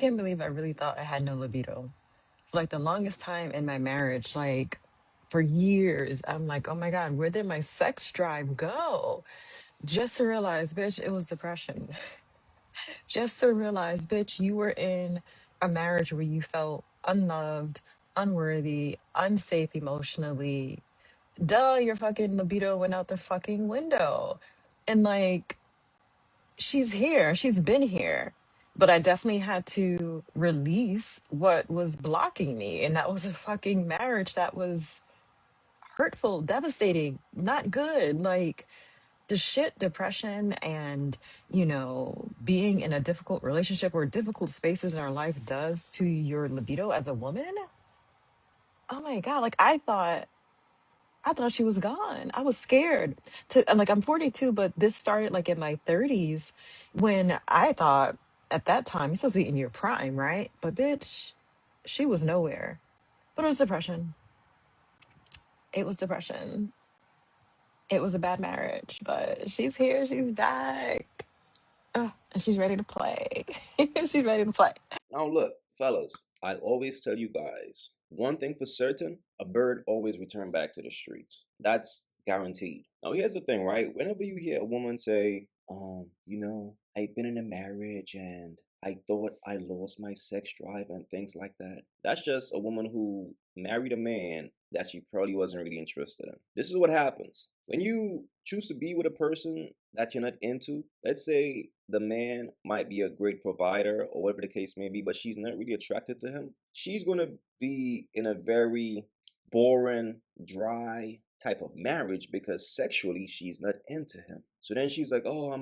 Can't believe I really thought I had no libido. For like the longest time in my marriage, like for years, I'm like, oh my God, where did my sex drive go? Just to realize, bitch, it was depression. Just to realize, bitch, you were in a marriage where you felt unloved, unworthy, unsafe emotionally. Duh, your fucking libido went out the fucking window. And like, she's here, she's been here. But I definitely had to release what was blocking me. And that was a fucking marriage that was hurtful, devastating, not good. Like, the shit depression and being in a difficult relationship or difficult spaces in our life does to your libido as a woman. Oh my God, like I thought she was gone. I was scared to. I'm like, I'm 42, but this started like in my 30s, when I thought at that time you're supposed to be in your prime, right? But bitch, she was nowhere. But it was depression. It was depression. It was a bad marriage, but she's here, she's back. And she's ready to play. She's ready to play. Now, look, fellas, I always tell you guys one thing for certain: a bird always return back to the streets. That's guaranteed. Now, here's the thing, right? Whenever you hear a woman say, I've been in a marriage and I thought I lost my sex drive and things like that, that's just a woman who married a man that she probably wasn't really interested in. This is what happens when you choose to be with a person that you're not into. Let's say the man might be a great provider or whatever the case may be, but she's not really attracted to him. She's going to be in a very boring, dry type of marriage because sexually she's not into him. So then she's like, oh,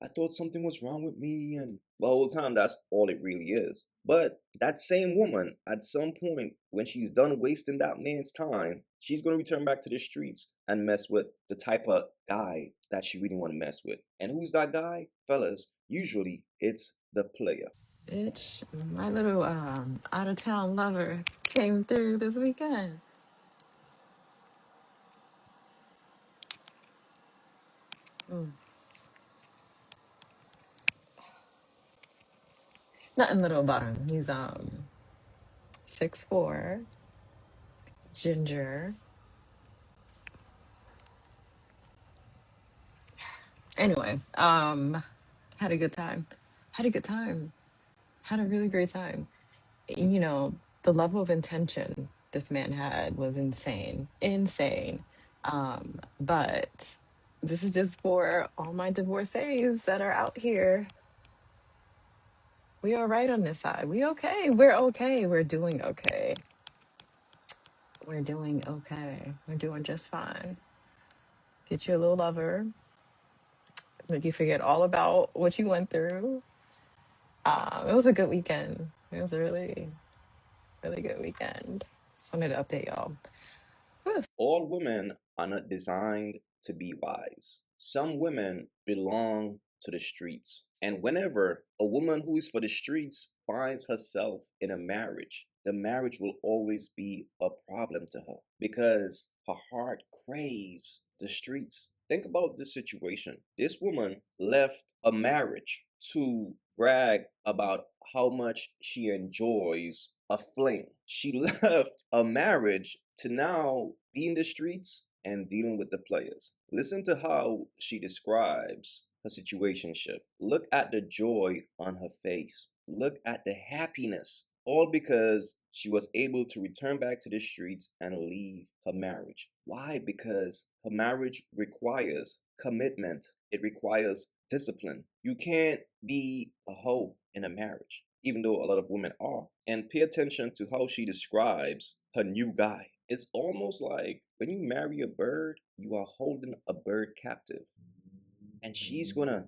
I thought something was wrong with me, and the whole time that's all it really is. But that same woman, at some point, when she's done wasting that man's time, she's gonna return back to the streets and mess with the type of guy that she really want to mess with. And who's that guy? Fellas, usually it's the player. Bitch, my little out of town lover came through this weekend. Mm. Nothing little about him. He's 6'4", ginger. Anyway, had a good time. Had a good time. Had a really great time. You know, the level of intention this man had was insane. Insane. But this is just for all my divorcees that are out here. We all right on this side. We okay. We're okay. We're doing okay. We're doing okay. We're doing just fine. Get you a little lover. Make you forget all about what you went through. It was a good weekend. It was a really, really good weekend. Just wanted to update y'all. Whew. All women are not designed to be wives. Some women belong to the streets. And whenever a woman who is for the streets finds herself in a marriage, the marriage will always be a problem to her because her heart craves the streets. Think about this situation. This woman left a marriage to brag about how much she enjoys a fling. She left a marriage to now be in the streets and dealing with the players. Listen to how she describes her situationship. Look at the joy on her face. Look at the happiness. All because she was able to return back to the streets and leave her marriage. Why? Because her marriage requires commitment. It requires discipline. You can't be a hoe in a marriage, even though a lot of women are. And pay attention to how she describes her new guy. It's almost like when you marry a bird, you are holding a bird captive. And she's gonna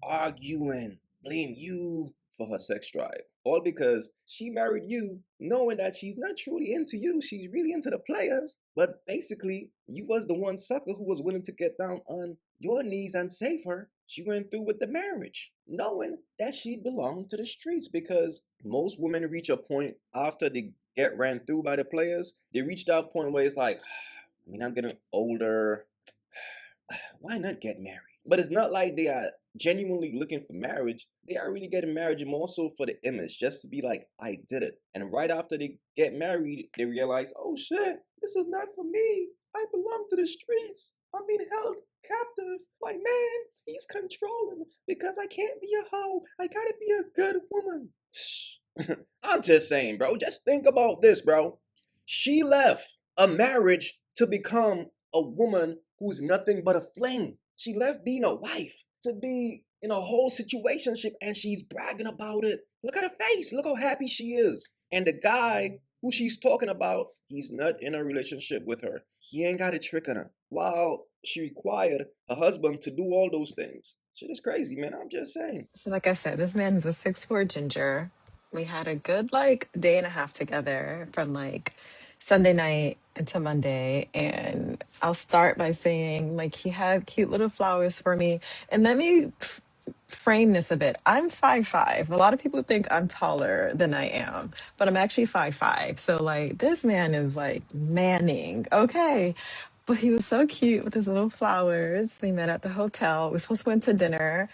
argue and blame you for her sex drive. All because she married you knowing that she's not truly into you. She's really into the players. But basically, you was the one sucker who was willing to get down on your knees and save her. She went through with the marriage, knowing that she belonged to the streets because most women reach a point after they get ran through by the players. They reach that point where it's like, I'm getting older. Why not get married? But it's not like they are genuinely looking for marriage. They are really getting married more so for the image, just to be like, I did it. And right after they get married, they realize, oh shit, this is not for me. I belong to the streets. I'm being held captive. My man, he's controlling because I can't be a hoe. I gotta be a good woman. I'm just saying, bro. Just think about this, bro. She left a marriage to become a woman who's nothing but a fling. She left being a wife to be in a whole situationship, and she's bragging about it. Look at her face. Look how happy she is. And the guy who she's talking about, he's not in a relationship with her. He ain't got a trick on her. While she required her husband to do all those things. Shit is crazy, man. I'm just saying. So, like I said, this man is a 6'4" ginger. We had a good like day and a half together from like Sunday night into Monday. And I'll start by saying, like, he had cute little flowers for me. And let me frame this a bit. I'm 5'5". A lot of people think I'm taller than I am, but I'm actually 5'5". So like this man is like manning. Okay. But he was so cute with his little flowers. We met at the hotel. We were supposed to go into dinner.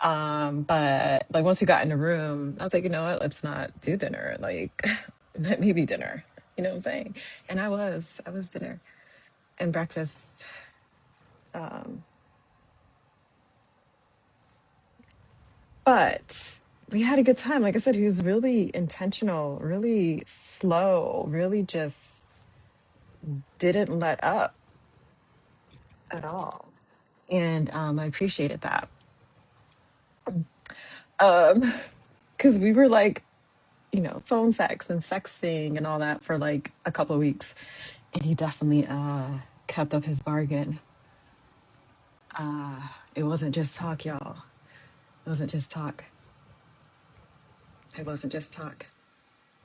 But like once we got in the room, I was like, you know what, let's not do dinner. Like let me be dinner. You know what I'm saying? And I was dinner and breakfast. But we had a good time. Like I said, he was really intentional, really slow, really just didn't let up at all. And I appreciated that. Because we were like, phone sex and sexting and all that for like a couple of weeks. And he definitely kept up his bargain. It wasn't just talk, y'all. It wasn't just talk. It wasn't just talk.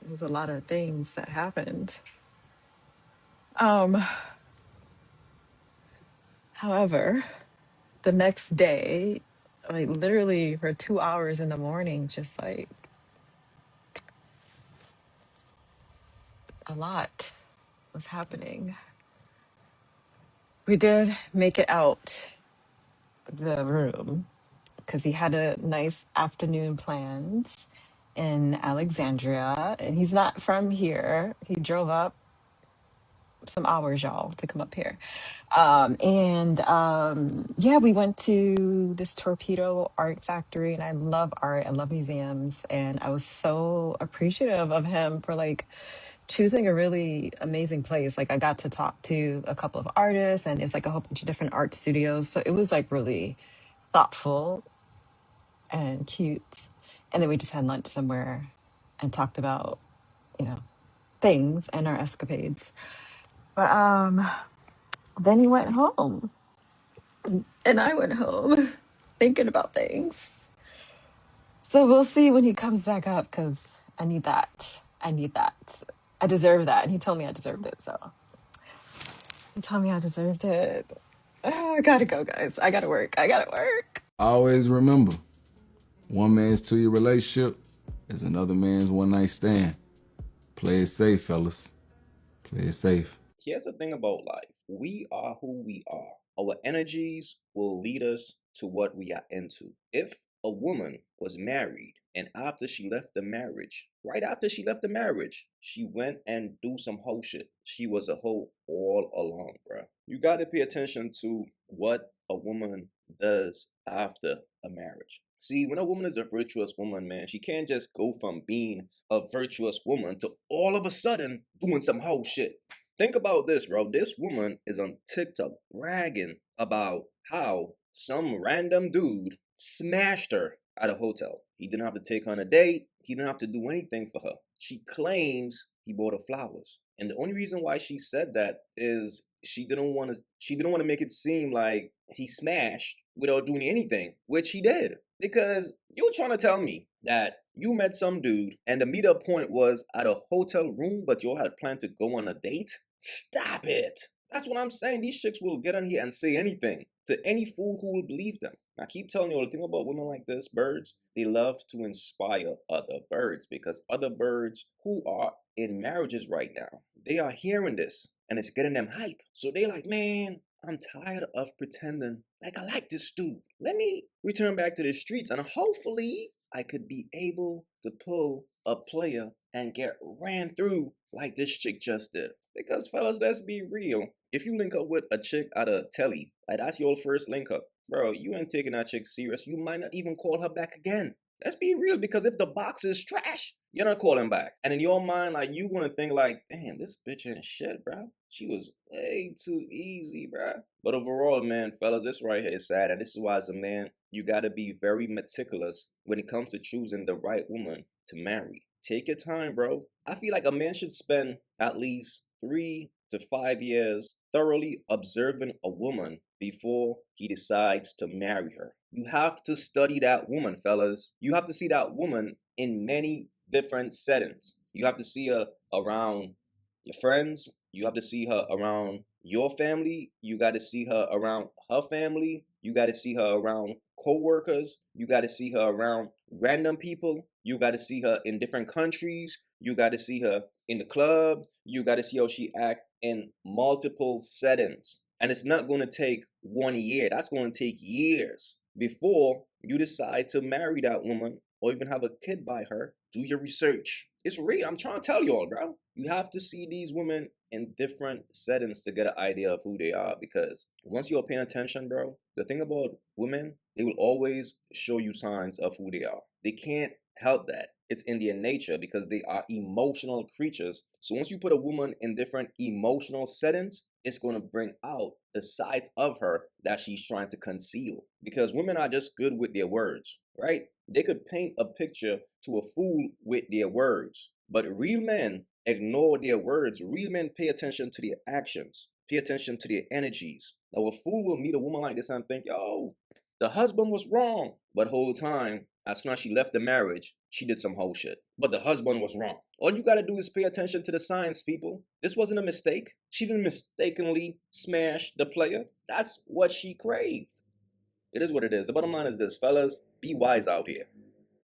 There was a lot of things that happened. Um, However, the next day, like literally for 2 hours in the morning, just like a lot was happening. We did make it out the room because he had a nice afternoon planned in Alexandria, and he's not from here. He drove up some hours, y'all, to come up here. Yeah, we went to this Torpedo Art Factory, and I love art. I love museums, and I was so appreciative of him for like choosing a really amazing place. Like I got to talk to a couple of artists, and it's like a whole bunch of different art studios. So it was like really thoughtful and cute. And then we just had lunch somewhere and talked about, you know, things and our escapades. But then he went home and I went home thinking about things. So we'll see when he comes back up because I need that. I need that. I deserve that. And he told me I deserved it. So he told me I deserved it. I gotta go, guys. I gotta work. I gotta work. Always remember, one man's two-year relationship is another man's one-night stand. Play it safe, fellas. Play it safe. Here's the thing about life. We are who we are. Our energies will lead us to what we are into. If a woman was married and after she left the marriage, right after she left the marriage, she went and do some hoe shit. She was a hoe all along, bruh. You gotta pay attention to what a woman does after a marriage. See, when a woman is a virtuous woman, man, she can't just go from being a virtuous woman to all of a sudden doing some hoe shit. Think about this, bro. This woman is on TikTok bragging about how some random dude smashed her at a hotel. He didn't have to take her on a date. He didn't have to do anything for her. She claims he bought her flowers. And the only reason why she said that is she didn't want to make it seem like he smashed without doing anything, which he did. Because you're trying to tell me that you met some dude and the meetup point was at a hotel room, but you all had planned to go on a date? Stop it. That's what I'm saying. These chicks will get on here and say anything to any fool who will believe them. I keep telling you all the thing about women like this, birds, they love to inspire other birds because other birds who are in marriages right now, they are hearing this and it's getting them hype. So they like, man, I'm tired of pretending like I like this dude. Let me return back to the streets and hopefully I could be able to pull a player and get ran through like this chick just did. Because fellas, let's be real. If you link up with a chick at a telly, like that's your first link up, bro, you ain't taking that chick serious. You might not even call her back again. Let's be real, because if the box is trash, you're not calling back. And in your mind, like, you gonna think like, damn, this bitch ain't shit, bro. She was way too easy, bro. But overall, man, fellas, this right here is sad. And this is why, as a man, you gotta be very meticulous when it comes to choosing the right woman to marry. Take your time, bro. I feel like a man should spend at least 3 to 5 years thoroughly observing a woman before he decides to marry her. You have to study that woman, fellas. You have to see that woman in many different settings. You have to see her around your friends. You have to see her around your family. You got to see her around her family. You got to see her around co-workers. You got to see her around random people. You got to see her in different countries. You got to see her in the club. You got to see how she act in multiple settings. And it's not going to take 1 year. That's going to take years before you decide to marry that woman or even have a kid by her. Do your research. It's real. I'm trying to tell y'all, bro. You have to see these women in different settings to get an idea of who they are, because once you're paying attention, bro, the thing about women, they will always show you signs of who they are. They can't help that. It's in their nature because they are emotional creatures. So once you put a woman in different emotional settings, it's going to bring out the sides of her that she's trying to conceal. Because women are just good with their words, right? They could paint a picture to a fool with their words. But real men ignore their words. Real men pay attention to their actions, pay attention to their energies. Now, a fool will meet a woman like this and think, yo, the husband was wrong. But whole time, as soon as she left the marriage, she did some whole shit. But the husband was wrong. All you gotta do is pay attention to the signs, people. This wasn't a mistake. She didn't mistakenly smash the player. That's what she craved. It is what it is. The bottom line is this, fellas, be wise out here.